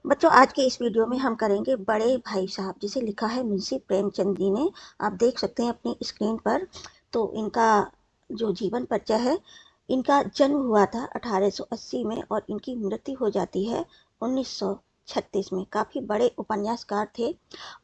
बच्चों, आज के इस वीडियो में हम करेंगे बड़े भाई साहब, जिसे लिखा है मुंशी प्रेमचंद जी ने। आप देख सकते हैं अपनी स्क्रीन पर। तो इनका जो जीवन परिचय है, इनका जन्म हुआ था 1880 में और इनकी मृत्यु हो जाती है 1936 में। काफ़ी बड़े उपन्यासकार थे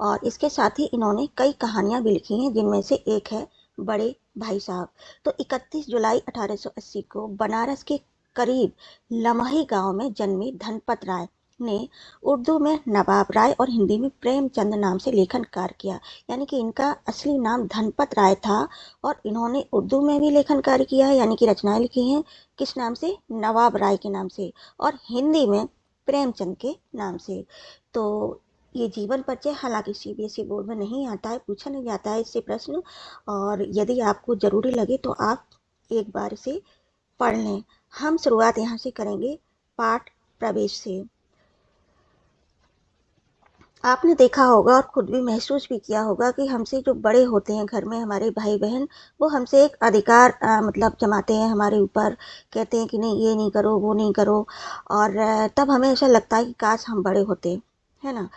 और इसके साथ ही इन्होंने कई कहानियाँ भी लिखी हैं, जिनमें से एक है बड़े भाई साहब। तो 31 जुलाई 1880 को बनारस के करीब लमही गांव में जन्मी धनपत राय ने उर्दू में नवाब राय और हिंदी में प्रेमचंद नाम से लेखन कार्य किया। यानी कि इनका असली नाम धनपत राय था और इन्होंने उर्दू में भी लेखन कार्य किया है, यानी कि रचनाएं लिखी हैं। किस नाम से? नवाब राय के नाम से, और हिंदी में प्रेमचंद के नाम से। तो ये जीवन परिचय हालांकि सीबीएसई बोर्ड में नहीं आता है, पूछा नहीं जाता है इससे प्रश्न, और यदि आपको ज़रूरी लगे तो आप एक बार इसे पढ़ लें। हम शुरुआत यहाँ से करेंगे पाठ प्रवेश से। आपने देखा होगा और खुद भी महसूस भी किया होगा कि हमसे जो बड़े होते हैं घर में, हमारे भाई बहन, वो हमसे एक अधिकार मतलब जमाते हैं हमारे ऊपर। कहते हैं कि नहीं, ये नहीं करो, वो नहीं करो, और तब हमें ऐसा लगता है कि काश हम बड़े होते, है ना।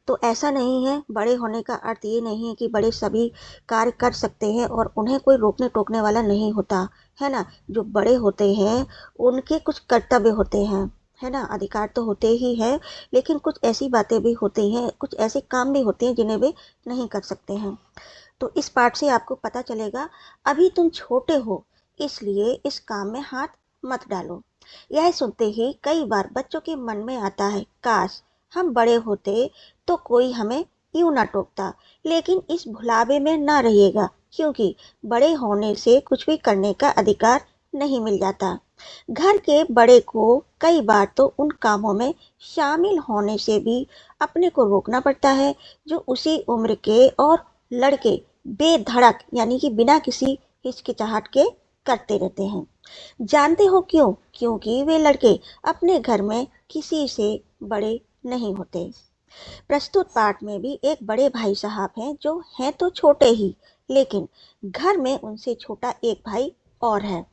तो ऐसा नहीं है, बड़े होने का अर्थ ये नहीं है कि बड़े सभी कार्य कर सकते हैं और उन्हें कोई रोकने टोकने वाला नहीं होता, है ना। जो बड़े होते हैं उनके कुछ कर्तव्य होते हैं, है ना। अधिकार तो होते ही हैं, लेकिन कुछ ऐसी बातें भी होती हैं, कुछ ऐसे काम भी होते हैं जिन्हें वे नहीं कर सकते हैं। तो इस पाठ से आपको पता चलेगा, अभी तुम छोटे हो इसलिए इस काम में हाथ मत डालो। यह सुनते ही कई बार बच्चों के मन में आता है, काश हम बड़े होते तो कोई हमें यूं ना टोकता। लेकिन इस भुलावे में ना रहिएगा, क्योंकि बड़े होने से कुछ भी करने का अधिकार नहीं मिल जाता। घर के बड़े को कई बार तो उन कामों में शामिल होने से भी अपने को रोकना पड़ता है जो उसी उम्र के और लड़के बेधड़क, यानी कि बिना किसी हिचकिचाहट के करते रहते हैं। जानते हो क्यों? क्योंकि वे लड़के अपने घर में किसी से बड़े नहीं होते। प्रस्तुत पाठ में भी एक बड़े भाई साहब हैं जो हैं तो छोटे ही, लेकिन घर में उनसे छोटा एक भाई और है।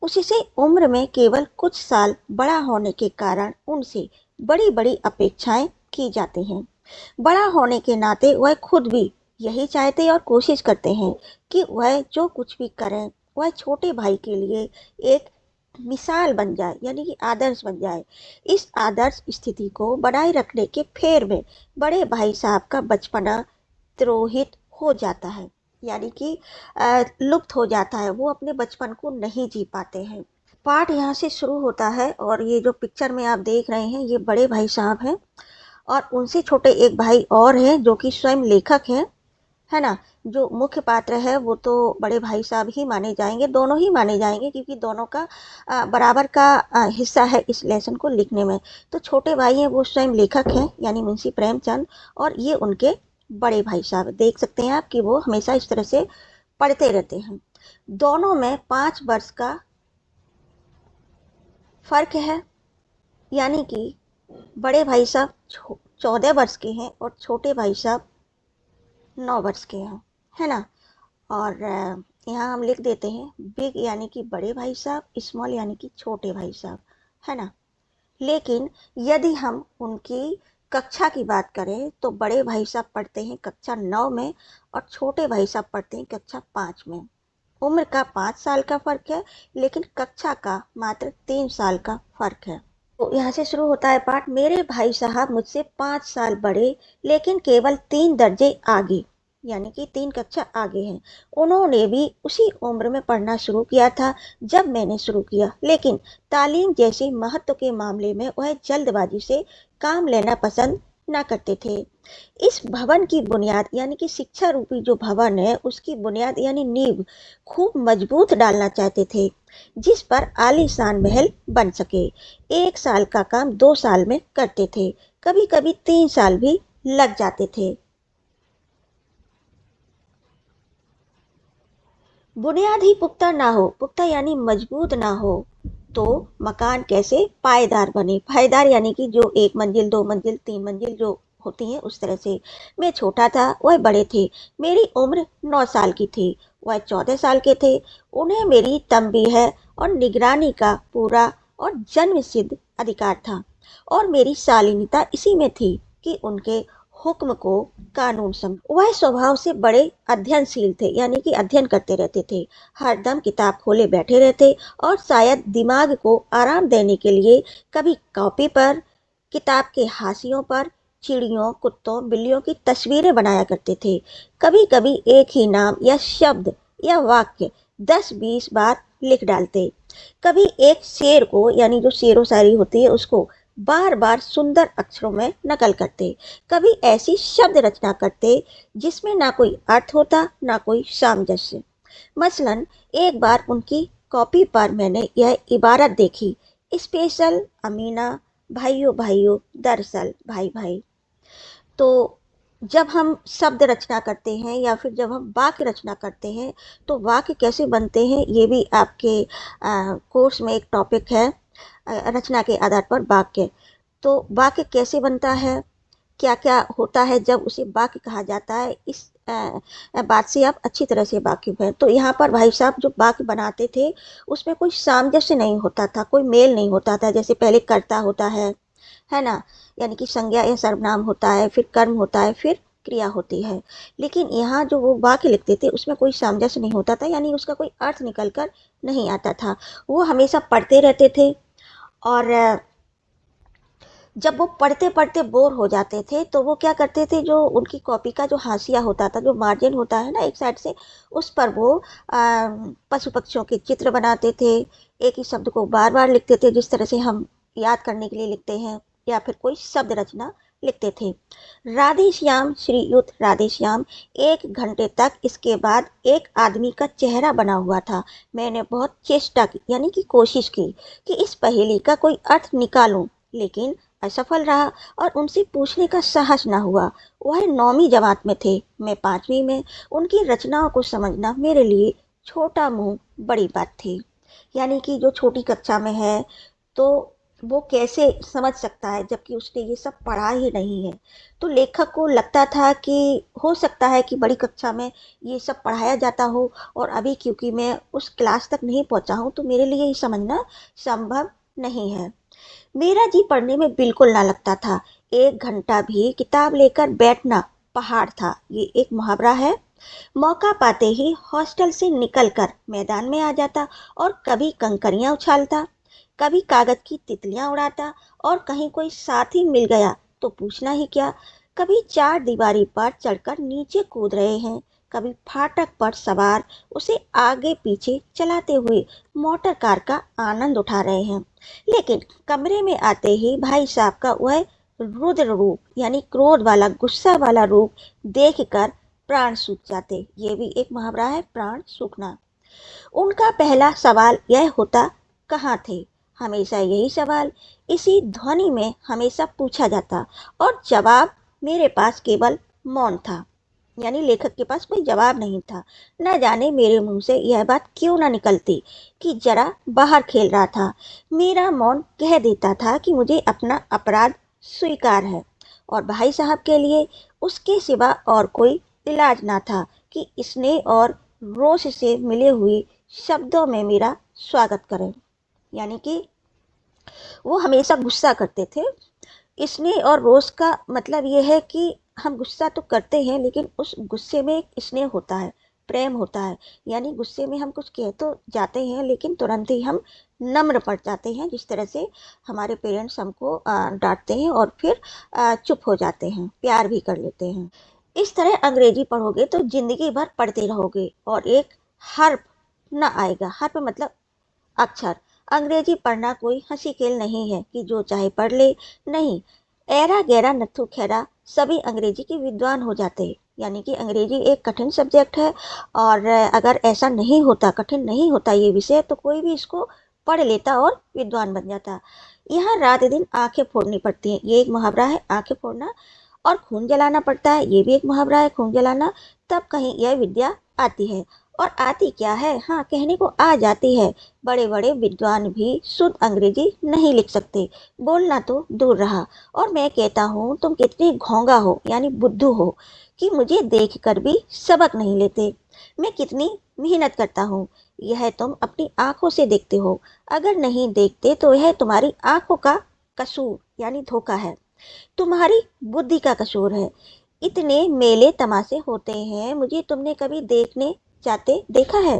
उससे उम्र में केवल कुछ साल बड़ा होने के कारण उनसे बड़ी बड़ी अपेक्षाएं की जाती हैं। बड़ा होने के नाते वह खुद भी यही चाहते और कोशिश करते हैं कि वह जो कुछ भी करें वह छोटे भाई के लिए एक मिसाल बन जाए, यानी कि आदर्श बन जाए। इस आदर्श स्थिति को बनाए रखने के फेर में बड़े भाई साहब का बचपना तिरोहित हो जाता है, यानी कि लुप्त हो जाता है। वो अपने बचपन को नहीं जी पाते हैं। पाठ यहाँ से शुरू होता है और ये जो पिक्चर में आप देख रहे हैं, ये बड़े भाई साहब हैं और उनसे छोटे एक भाई और हैं जो कि स्वयं लेखक हैं, है ना। जो मुख्य पात्र है वो तो बड़े भाई साहब ही माने जाएंगे, दोनों ही माने जाएंगे, क्योंकि दोनों का बराबर का हिस्सा है इस लेसन को लिखने में। तो छोटे भाई हैं वो स्वयं लेखक हैं, यानी मुंशी प्रेमचंद, और ये उनके बड़े भाई साहब। देख सकते हैं आप कि वो हमेशा इस तरह से पढ़ते रहते हैं। दोनों में 5 वर्ष का फर्क है, यानी कि बड़े भाई साहब 14 वर्ष के हैं और छोटे भाई साहब 9 वर्ष के हैं, है ना। और यहाँ हम लिख देते हैं बिग यानी कि बड़े भाई साहब, स्मॉल यानी कि छोटे भाई साहब, है ना। लेकिन यदि हम उनकी कक्षा की बात करें तो बड़े भाई साहब पढ़ते हैं कक्षा 9 में और छोटे भाई साहब पढ़ते हैं कक्षा 5 में। उम्र का 5 साल का फर्क है, लेकिन कक्षा का मात्र 3 साल का फर्क है। तो यहाँ से शुरू होता है पाठ। मेरे भाई साहब मुझसे 5 साल बड़े, लेकिन केवल 3 दर्जे आगे, यानी कि 3 कक्षा आगे हैं। उन्होंने भी उसी उम्र में पढ़ना शुरू किया था जब मैंने शुरू किया, लेकिन तालीम जैसे महत्व के मामले में वह जल्दबाजी से काम लेना पसंद न करते थे। इस भवन की बुनियाद, यानी कि शिक्षा रूपी जो भवन है उसकी बुनियाद यानी नींव खूब मजबूत डालना चाहते थे, जिस पर आलीशान महल बन सके। 1 साल का काम 2 साल में करते थे, कभी कभी 3 साल भी लग जाते थे। बुनियाद ही पुख्ता ना हो, पुख्ता यानी मजबूत ना हो, तो मकान कैसे पायदार बने। पायदार यानी कि जो 1 मंजिल 2 मंजिल 3 मंजिल जो होती हैं उस तरह से। मैं छोटा था, वह बड़े थे। मेरी उम्र 9 साल की थी, वह 14 साल के थे। उन्हें मेरी तंबीह और निगरानी का पूरा और जन्म सिद्ध अधिकार था। और मेरी शालीनता इसी में थी कि उनके हुक्म को कानून समझ। वह स्वभाव से बड़े अध्ययनशील थे, यानी कि अध्ययन करते रहते थे, हरदम किताब खोले बैठे रहते और शायद दिमाग को आराम देने के लिए कभी कॉपी पर, किताब के हाशियों पर चिड़ियों, कुत्तों, बिल्लियों की तस्वीरें बनाया करते थे। कभी कभी एक ही नाम या शब्द या वाक्य 10-20 बार लिख डालते। कभी एक शेर को, यानी जो शेरो शायरी होती है उसको बार बार सुंदर अक्षरों में नकल करते। कभी ऐसी शब्द रचना करते जिसमें ना कोई अर्थ होता ना कोई सामंजस्य। मसलन एक बार उनकी कॉपी पर मैंने यह इबारत देखी, स्पेशल अमीना, भाइयों भाइयों, दरअसल भाई भाई। तो जब हम शब्द रचना करते हैं या फिर जब हम वाक्य रचना करते हैं तो वाक्य कैसे बनते हैं ये भी आपके कोर्स में एक टॉपिक है, रचना के आधार पर वाक्य। तो वाक्य कैसे बनता है, क्या क्या होता है जब उसे वाक्य कहा जाता है, इस बात से आप अच्छी तरह से वाकिफ हैं। तो यहाँ पर भाई साहब जो वाक्य बनाते थे उसमें कोई सामंजस्य नहीं होता था, कोई मेल नहीं होता था। जैसे पहले कर्ता होता है ना, यानी कि संज्ञा या सर्वनाम होता है, फिर कर्म होता है, फिर क्रिया होती है। लेकिन यहाँ जो वो वाक्य लिखते थे उसमें कोई सामंजस्य नहीं होता था, यानी उसका कोई अर्थ निकल कर नहीं आता था। वो हमेशा पढ़ते रहते थे और जब वो पढ़ते पढ़ते बोर हो जाते थे तो वो क्या करते थे, जो उनकी कॉपी का जो हाशिया होता था, जो मार्जिन होता है ना एक साइड से, उस पर वो पशु पक्षियों के चित्र बनाते थे। एक ही शब्द को बार बार लिखते थे जिस तरह से हम याद करने के लिए लिखते हैं, या फिर कोई शब्द रचना लिखते थे। राधे श्याम श्रीयुत राधे श्याम 1 घंटे तक इसके बाद एक आदमी का चेहरा बना हुआ था। मैंने बहुत चेष्टा की, यानी कि कोशिश की कि इस पहेली का कोई अर्थ निकालूं, लेकिन असफल रहा और उनसे पूछने का साहस न हुआ। वह 9वीं जमात में थे, मैं 5वीं में। उनकी रचनाओं को समझना मेरे लिए छोटा मुंह बड़ी बात थी। यानी कि जो छोटी कक्षा में है तो वो कैसे समझ सकता है जबकि उसने ये सब पढ़ा ही नहीं है। तो लेखक को लगता था कि हो सकता है कि बड़ी कक्षा में ये सब पढ़ाया जाता हो और अभी क्योंकि मैं उस क्लास तक नहीं पहुंचा हूं तो मेरे लिए ये समझना संभव नहीं है। मेरा जी पढ़ने में बिल्कुल ना लगता था। 1 घंटा भी किताब लेकर बैठना पहाड़ था। ये एक मुहावरा है। मौका पाते ही हॉस्टल से निकलकर मैदान में आ जाता और कभी कंकरियां उछालता, कभी कागज की तितलियां उड़ाता और कहीं कोई साथी मिल गया तो पूछना ही क्या। कभी चार दीवारी पर चढ़कर नीचे कूद रहे हैं, कभी फाटक पर सवार उसे आगे पीछे चलाते हुए मोटर कार का आनंद उठा रहे हैं। लेकिन कमरे में आते ही भाई साहब का वह रुद्र रूप, यानी क्रोध वाला, गुस्सा वाला रूप देखकर प्राण सूख जाते। ये भी एक मुहावरा है, प्राण सूखना। उनका पहला सवाल यह होता, कहाँ थे। हमेशा यही सवाल इसी ध्वनि में हमेशा पूछा जाता और जवाब मेरे पास केवल मौन था। यानी लेखक के पास कोई जवाब नहीं था। न जाने मेरे मुंह से यह बात क्यों ना निकलती कि जरा बाहर खेल रहा था। मेरा मौन कह देता था कि मुझे अपना अपराध स्वीकार है और भाई साहब के लिए उसके सिवा और कोई इलाज ना था कि स्नेह और रोष से मिले हुए शब्दों में मेरा स्वागत करें। यानी कि वो हमेशा गुस्सा करते थे। स्नेह और रोष का मतलब ये है कि हम गुस्सा तो करते हैं लेकिन उस गुस्से में एक स्नेह होता है, प्रेम होता है। यानी गुस्से में हम कुछ कह तो जाते हैं लेकिन तुरंत ही हम नम्र पड़ जाते हैं, जिस तरह से हमारे पेरेंट्स हमको डांटते हैं और फिर चुप हो जाते हैं, प्यार भी कर लेते हैं। इस तरह अंग्रेजी पढ़ोगे तो जिंदगी भर पढ़ते रहोगे और एक हर्फ ना आएगा। हर्फ मतलब अक्षर। अंग्रेजी पढ़ना कोई हंसी खेल नहीं है कि जो चाहे पढ़ ले, नहीं। ऐरा गैरा नत्थु खैरा सभी अंग्रेजी के विद्वान हो जाते हैं। यानी कि अंग्रेजी एक कठिन सब्जेक्ट है और अगर ऐसा नहीं होता, कठिन नहीं होता ये विषय, तो कोई भी इसको पढ़ लेता और विद्वान बन जाता। यहाँ रात दिन आंखें फोड़नी पड़ती हैं, ये एक मुहावरा है, आंखें फोड़ना। और खून जलाना पड़ता है, ये भी एक मुहावरा है, खून जलाना। तब कहीं यह विद्या आती है। और आती क्या है, हाँ कहने को आ जाती है। बड़े बड़े विद्वान भी शुद्ध अंग्रेजी नहीं लिख सकते, बोलना तो दूर रहा। और मैं कहता हूँ तुम कितने घोंगा हो, यानी बुद्धू हो, कि मुझे देखकर भी सबक नहीं लेते। मैं कितनी मेहनत करता हूँ यह तुम अपनी आंखों से देखते हो। अगर नहीं देखते तो यह तुम्हारी आंखों का कसूर यानी धोखा है, तुम्हारी बुद्धि का कसूर है। इतने मेले तमाशे होते हैं, मुझे तुमने कभी देखने जाते देखा है?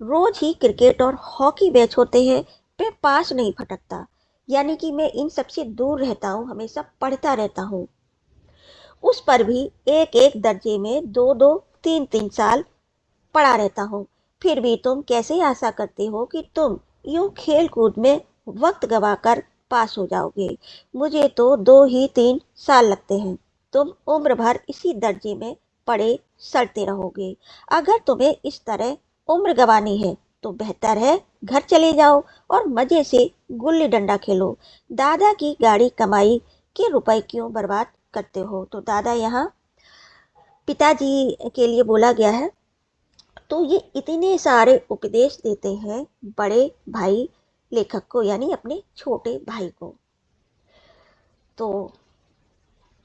रोज ही क्रिकेट और हॉकी मैच होते हैं, मैं पास नहीं फटकता। यानी कि मैं इन सबसे दूर रहता हूँ, हमेशा पढ़ता रहता हूँ। उस पर भी एक एक दर्जे में दो दो तीन तीन साल पड़ा रहता हूँ। फिर भी तुम कैसे आशा करते हो कि तुम यूं खेल कूद में वक्त गवाकर पास हो जाओगे? मुझे तो 2 ही 3 साल लगते हैं, तुम उम्र भर इसी दर्जे में पड़े सड़ते रहोगे। अगर तुम्हें इस तरह उम्र गंवानी है तो बेहतर है घर चले जाओ और मजे से गुल्ली डंडा खेलो। दादा की गाड़ी कमाई के रुपए क्यों बर्बाद करते हो? तो दादा यहाँ पिताजी के लिए बोला गया है। तो ये इतने सारे उपदेश देते हैं बड़े भाई लेखक को, यानी अपने छोटे भाई को। तो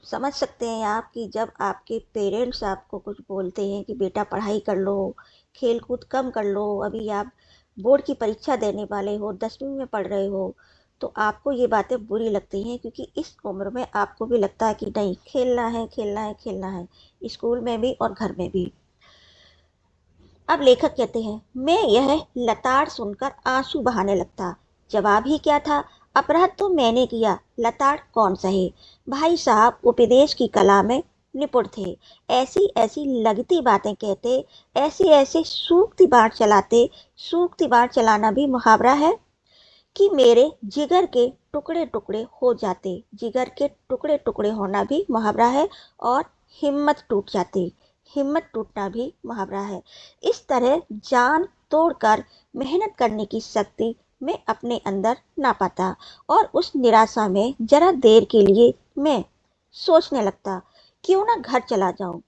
समझ सकते हैं आप कि जब आपके पेरेंट्स आपको कुछ बोलते हैं कि बेटा पढ़ाई कर लो, खेल कूद कम कर लो, अभी आप बोर्ड की परीक्षा देने वाले हो, 10वीं में पढ़ रहे हो, तो आपको ये बातें बुरी लगती हैं, क्योंकि इस उम्र में आपको भी लगता है कि नहीं, खेलना है खेलना है खेलना है, स्कूल में भी और घर में भी। अब लेखक कहते हैं, मैं यह लताड़ सुनकर आंसू बहाने लगता। जवाब ही क्या था? अपराध तो मैंने किया, लताड़ कौन सहे। भाई साहब उपदेश की कला में निपुण थे। ऐसी ऐसी लगती बातें कहते, ऐसे ऐसे सूक्ति बाण चलाते। सूक्ति बाण चलाना भी मुहावरा है कि मेरे जिगर के टुकड़े टुकड़े हो जाते। जिगर के टुकड़े टुकड़े होना भी मुहावरा है, और हिम्मत टूट जाती, हिम्मत टूटना भी मुहावरा है। इस तरह जान तोड़कर मेहनत करने की शक्ति मैं अपने अंदर ना पाता, और उस निराशा में जरा देर के लिए मैं सोचने लगता, क्यों ना घर चला जाऊं।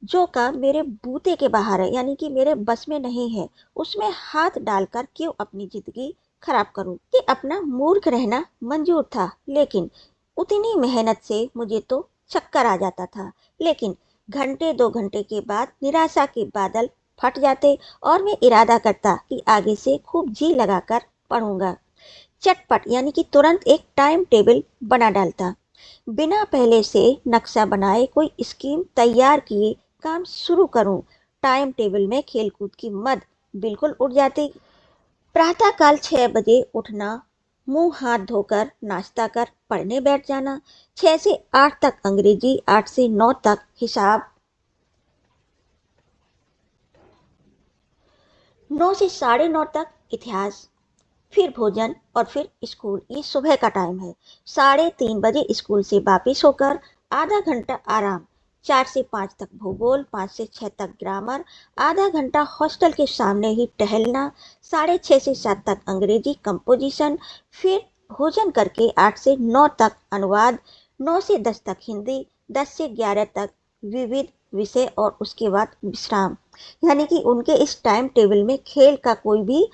जो काम मेरे बूते के बाहर है, यानी कि मेरे बस में नहीं है, उसमें हाथ डालकर क्यों अपनी जिंदगी खराब करूं। कि अपना मूर्ख रहना मंजूर था, लेकिन उतनी मेहनत से मुझे तो चक्कर आ जाता था। लेकिन घंटे 2 घंटे के बाद निराशा के बादल फट जाते, और मैं इरादा करता कि आगे से खूब जी लगाकर पढ़ूंगा। चटपट यानी कि तुरंत एक टाइम टेबल बना डालता, बिना पहले से नक्शा बनाए कोई स्कीम तैयार किए काम शुरू करूं। टाइम टेबल में खेलकूद की मद बिल्कुल उड़ जाती। प्रातःकाल 6 बजे उठना, मुंह हाथ धोकर नाश्ता कर पढ़ने बैठ जाना। 6 से 8 तक अंग्रेजी, 8 से 9 तक हिसाब, 9 से 9:30 तक इतिहास, फिर भोजन और फिर स्कूल। ये सुबह का टाइम है। 3:30 बजे स्कूल से वापिस होकर आधा घंटा आराम। 4 से 5 तक भूगोल, 5 से 6 तक ग्रामर, आधा घंटा हॉस्टल के सामने ही टहलना। 6:30 से 7 तक अंग्रेजी कंपोजिशन, फिर भोजन करके 8 से 9 तक अनुवाद, 9 से 10 तक हिंदी, 10 से 11 तक विविध विषय, और उसके बाद विश्राम। यानी कि उनके इस टाइम टेबल में खेल का कोई भी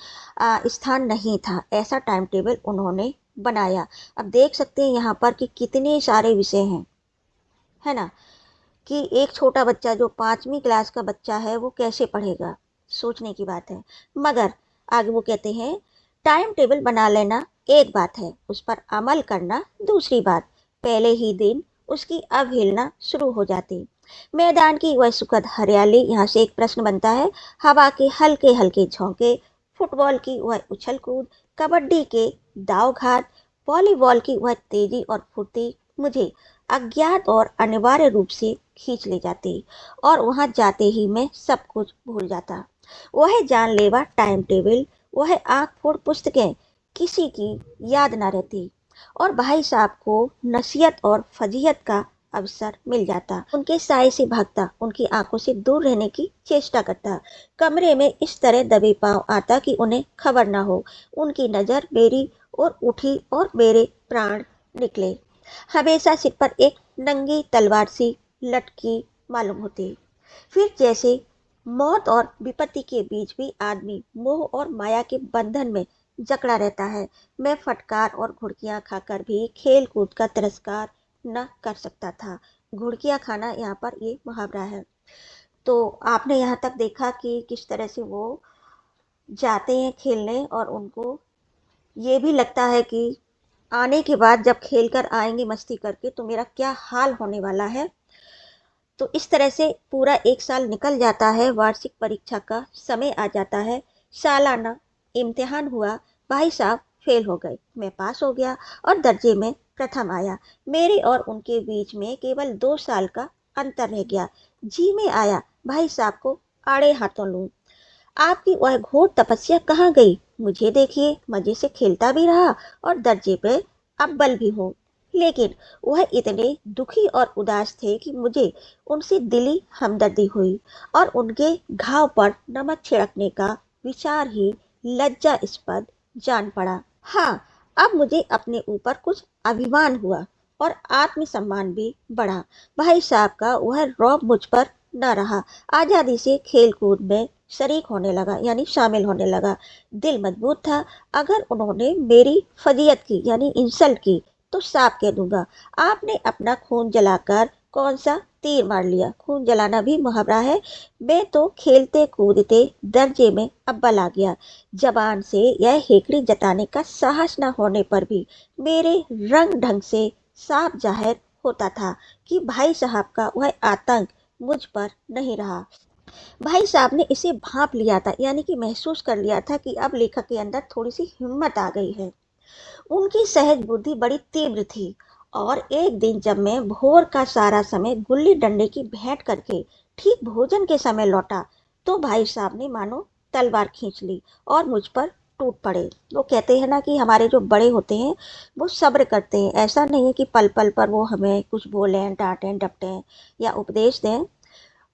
स्थान नहीं था। ऐसा टाइम टेबल उन्होंने बनाया। अब देख सकते हैं यहाँ पर कि कितने सारे विषय हैं, है ना? कि एक छोटा बच्चा जो 5वीं क्लास का बच्चा है वो कैसे पढ़ेगा, सोचने की बात है। मगर आगे वो कहते हैं, टाइम टेबल बना लेना एक बात है, उस पर अमल करना दूसरी बात। पहले ही दिन उसकी अवहेलना शुरू हो जाती। मैदान की वह सुखद हरियाली, यहाँ से एक प्रश्न बनता है। हवा के हल्के हल्के झोंके, फुटबॉल की वह उछल कूद, कबड्डी के दाव घात, वॉलीबॉल की वह तेजी और फुर्ती मुझे अज्ञात और अनिवार्य रूप से खींच ले जाती, और वहां जाते ही मैं सब कुछ भूल जाता। वह जानलेवा टाइम टेबल, वह आंख फोड़ पुस्तकें, किसी की याद न रहती, और भाई साहब को नसीहत और फजीहत का अवसर मिल जाता। उनके साय से भागता, उनकी आंखों से दूर रहने की चेष्टा करता। कमरे में इस तरह दबे पांव आता कि उन्हें खबर न हो। उनकी नजर मेरी ओर उठी और मेरे प्राण निकले। हमेशा सिर पर एक नंगी तलवार सी लटकी मालूम होती। फिर जैसे मौत और विपत्ति के बीच भी आदमी मोह और माया के बंधन में जकड़ा रहता है। मैं फटकार और घुड़कियां खाकर भी खेल कूद का तिरस्कार न कर सकता था। घुड़कियां खाना यहाँ पर ये मुहावरा है। तो आपने यहाँ तक देखा कि किस तरह से वो जाते हैं खेलने, और उनको ये भी लगता है कि आने के बाद जब खेल कर आएंगे मस्ती करके तो मेरा क्या हाल होने वाला है। तो इस तरह से पूरा 1 साल निकल जाता है, वार्षिक परीक्षा का समय आ जाता है, सालाना इम्तिहान हुआ, भाई साहब फेल हो गए, मैं पास हो गया और दर्जे में प्रथम आया। मेरे और उनके बीच में केवल 2 साल का अंतर रह गया। जी में आया भाई साहब को आड़े हाथों लूं। आपकी वह घोर तपस्या कहाँ गई? मुझे देखिए, मजे से खेलता भी रहा और दर्जे पे अव्वल भी हूँ। लेकिन वह इतने दुखी और उदास थे कि मुझे उनसे दिली हमदर्दी हुई और उनके घाव पर नमक छिड़कने का विचार ही लज्जास्पद जान पड़ा। हाँ, अब मुझे अपने ऊपर कुछ अभिमान हुआ और आत्मसम्मान भी बढ़ा। भाई साहब का वह रौब मुझ पर न रहा। आजादी से खेल कूद में शरीक होने लगा, यानी शामिल होने लगा। दिल मजबूत था। अगर उन्होंने मेरी फजीयत की यानी इंसल्ट की तो साफ कह दूंगा, आपने अपना खून जलाकर कौन सा तीर मार लिया। खून जलाना भी मुहावरा है। मैं तो खेलते कूदते दर्जे में अव्वल आ गया। जबान से यह हेकड़ी जताने का साहस न होने पर भी मेरे रंग ढंग से साफ जाहिर होता था कि भाई साहब का वह आतंक मुझ पर नहीं रहा। भाई साहब ने इसे भांप लिया था, यानी कि महसूस कर लिया था कि अब लेखक के अंदर थोड़ी सी हिम्मत आ गई है। उनकी सहज बुद्धि बड़ी तीव्र थी और एक दिन जब मैं भोर का सारा समय गुल्ली डंडे की भेंट करके ठीक भोजन के समय लौटा तो भाई साहब ने मानो तलवार खींच ली और मुझ पर टूट पड़े। वो कहते हैं ना कि हमारे जो बड़े होते हैं वो सब्र करते हैं। ऐसा नहीं है कि पल पल पर वो हमें कुछ बोलें, डांटें, डपटें या उपदेश दें।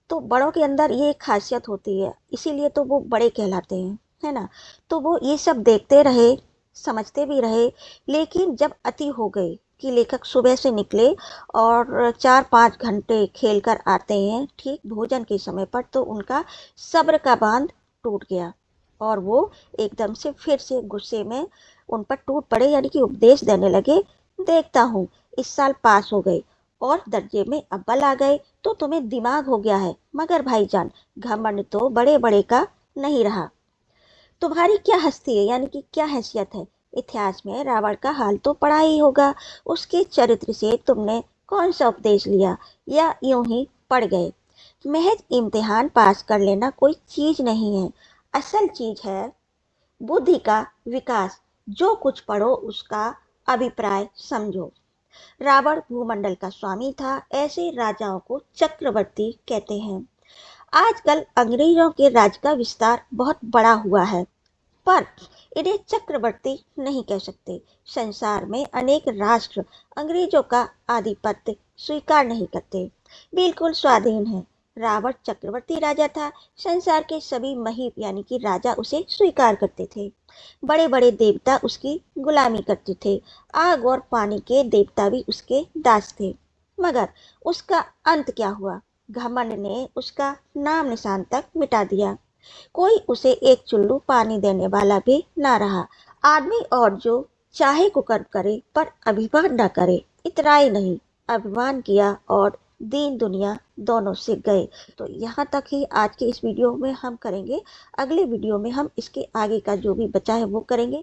तो बड़ों के अंदर ये एक खासियत होती है, इसीलिए तो वो बड़े कहलाते हैं, है ना। तो वो ये सब देखते रहे, समझते भी रहे। लेकिन जब अति हो गई कि लेखक सुबह से निकले और 4-5 घंटे खेल कर आते हैं ठीक भोजन के समय पर, तो उनका सब्र का बांध टूट गया और वो एकदम से फिर से गुस्से में उन पर टूट पड़े, यानी कि उपदेश देने लगे। देखता हूँ इस साल पास हो गए और दर्जे में अव्वल आ गए तो तुम्हें दिमाग हो गया है, मगर भाईजान घमंड तो बड़े बड़े का नहीं रहा। तुम्हारी क्या हस्ती है, यानी कि क्या हैसियत है? इतिहास में रावण का हाल तो पढ़ा ही होगा। उसके चरित्र से तुमने कौन सा उपदेश लिया या यूं ही पढ़ गए? महज इम्तिहान पास कर लेना कोई चीज नहीं है। असल चीज है बुद्धि का विकास। जो कुछ पढ़ो उसका अभिप्राय समझो। रावण भूमंडल का स्वामी था, ऐसे राजाओं को चक्रवर्ती कहते हैं। आजकल अंग्रेजों के राज का विस्तार बहुत बड़ा हुआ है, पर इन्हें चक्रवर्ती नहीं कह सकते। संसार में अनेक राष्ट्र अंग्रेजों का आधिपत्य स्वीकार नहीं करते, बिल्कुल स्वाधीन है। रावण चक्रवर्ती राजा था। संसार के सभी महीप यानी कि राजा उसे स्वीकार करते थे। बड़े बड़े देवता उसकी गुलामी करते थे। आग और पानी के देवता भी उसके दास थे। मगर उसका अंत क्या हुआ? घमंड ने उसका नाम निशान तक मिटा दिया। कोई उसे एक चुल्लू पानी देने वाला भी ना रहा। आदमी और जो चाहे कुकर्म करे पर अभिमान न करे, इतराई नहीं, अभिमान किया और दीन दुनिया दोनों से गए। तो यहाँ तक ही आज के इस वीडियो में हम करेंगे। अगले वीडियो में हम इसके आगे का जो भी बचा है वो करेंगे।